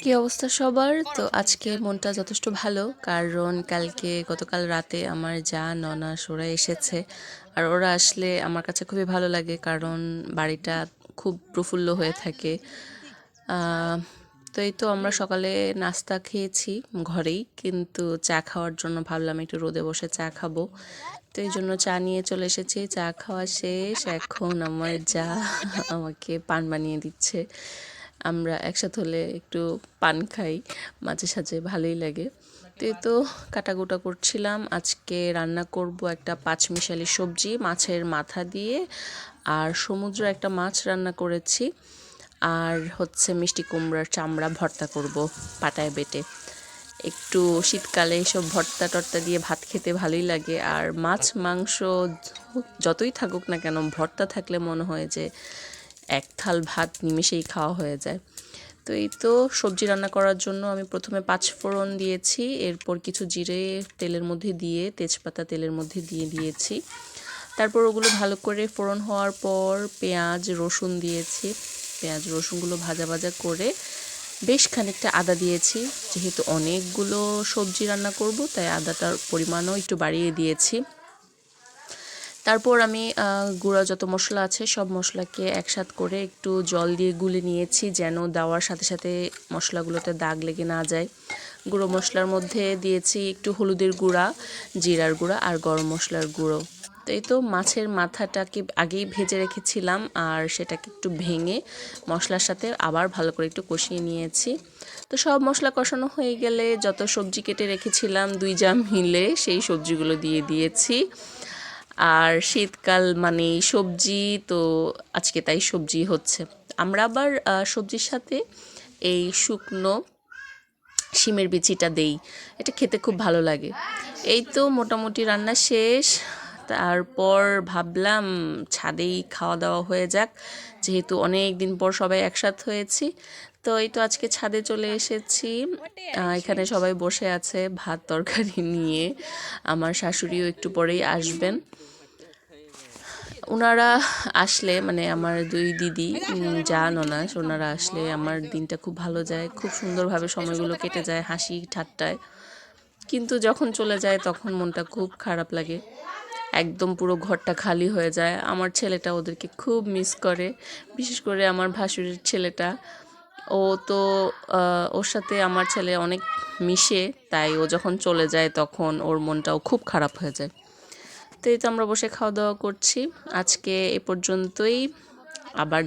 কি অবস্থা সবার? তো আজকে মনটা যথেষ্ট ভালো, কারণ গতকাল রাতে আমার যা ননা ওরা এসেছে। আর ওরা আসলে আমার কাছে খুবই ভালো লাগে, কারণ বাড়িটা খুব প্রফুল্ল হয়ে থাকে। আহ, তো এই তো আমরা সকালে নাস্তা খেয়েছি ঘরেই, কিন্তু চা খাওয়ার জন্য ভাবলাম একটু রোদে বসে চা খাবো। তো এই জন্য চা নিয়ে চলে এসেছি। চা খাওয়া শেষ, এখন আমার যা আমাকে পান বানিয়ে দিচ্ছে। আমরা একসাথে হলে একটু পান খাই মাঝে সাঝে, ভালোই লাগে। তো এই তো কাটাকুটা করছিলাম। আজকে রান্না করব একটা পাঁচমিশালি সবজি মাছের মাথা দিয়ে, আর সমুদ্র একটা মাছ রান্না করেছি, আর হচ্ছে মিষ্টি কুমড়ার চামড়া ভর্তা করব পাটায় বেটে। একটু শীতকালে এসব ভর্তা টর্তা দিয়ে ভাত খেতে ভালোই লাগে। আর মাছ মাংস যতই থাকুক না কেন, ভর্তা থাকলে মনে হয় যে এক থাল ভাত নিমেষেই খাওয়া হয়ে যায়। তো এই তো সবজি রান্না করার জন্য আমি প্রথমে 5 ফোড়ন দিয়েছি, এরপর কিছু জিরে তেলের মধ্যে দিয়ে, তেজপাতা তেলের মধ্যে দিয়ে দিয়েছি। তারপর ওগুলো ভালো করে ফোড়ন হওয়ার পর পেঁয়াজ রসুন দিয়েছি। পেঁয়াজ রসুনগুলো ভাজা ভাজা করে বেশ খানিকটা আদা দিয়েছি। যেহেতু অনেকগুলো সবজি রান্না করব, তাই আদাটার পরিমাণও একটু বাড়িয়ে দিয়েছি। তারপর আমি গুঁড়া যত মশলা আছে সব মশলাকে একসাথ করে একটু জল দিয়ে গুলে নিয়েছি, যেন দেওয়ার সাথে সাথে মশলাগুলোতে দাগ লেগে না যায়। গুঁড়ো মশলার মধ্যে দিয়েছি একটু হলুদের গুঁড়া, জিরার গুঁড়া আর গরম মশলার গুঁড়ো। তো এই তো মাছের মাথাটাকে আগেই ভেজে রেখেছিলাম, আর সেটাকে একটু ভেঙে মশলার সাথে আবার ভালো করে একটু কষিয়ে নিয়েছি। তো সব মশলা কষানো হয়ে গেলে যত সবজি কেটে রেখেছিলাম 2 জা মিলে সেই সবজিগুলো দিয়ে দিয়েছি। আর শীতকাল মানেই সবজি, তো আজকে তাই সবজি হচ্ছে। আমরা আবার সবজির সাথে এই শুকনো শিমের বিচিটা দেই, এটা খেতে খুব ভালো লাগে। এই তো মোটামুটি রান্না শেষ। তারপর ভাবলাম ছাদেই খাওয়া দাওয়া হয়ে যাক, যেহেতু অনেক দিন পর সবাই একসাথে হয়েছি। তো এই তো আজকে ছাদে চলে এসেছি। এখানে সবাই বসে আছে ভাত তরকারি নিয়ে। আমার শাশুড়িও একটু পরেই আসবেন। ওনারা আসলে, মানে আমার 2 দিদি যা ননাস, ওনারা আসলে আমার দিনটা খুব ভালো যায়, খুব সুন্দরভাবে সময়গুলো কেটে যায় হাসি ঠাট্টায়। কিন্তু যখন চলে যায় তখন মনটা খুব খারাপ লাগে, একদম পুরো ঘরটা খালি হয়ে যায়। আমার ছেলেটা ওদেরকে খুব মিস করে, বিশেষ করে আমার ভাসুরের ছেলেটা। ও তো ওর সাথে আমার ছেলে অনেক মিশে, তাই ও যখন চলে যায় তখন ওর মনটাও খুব খারাপ হয়ে যায়। তো এই তো আমরা বসে খাওয়া দাওয়া করছি। আজকে এ পর্যন্তই, আবার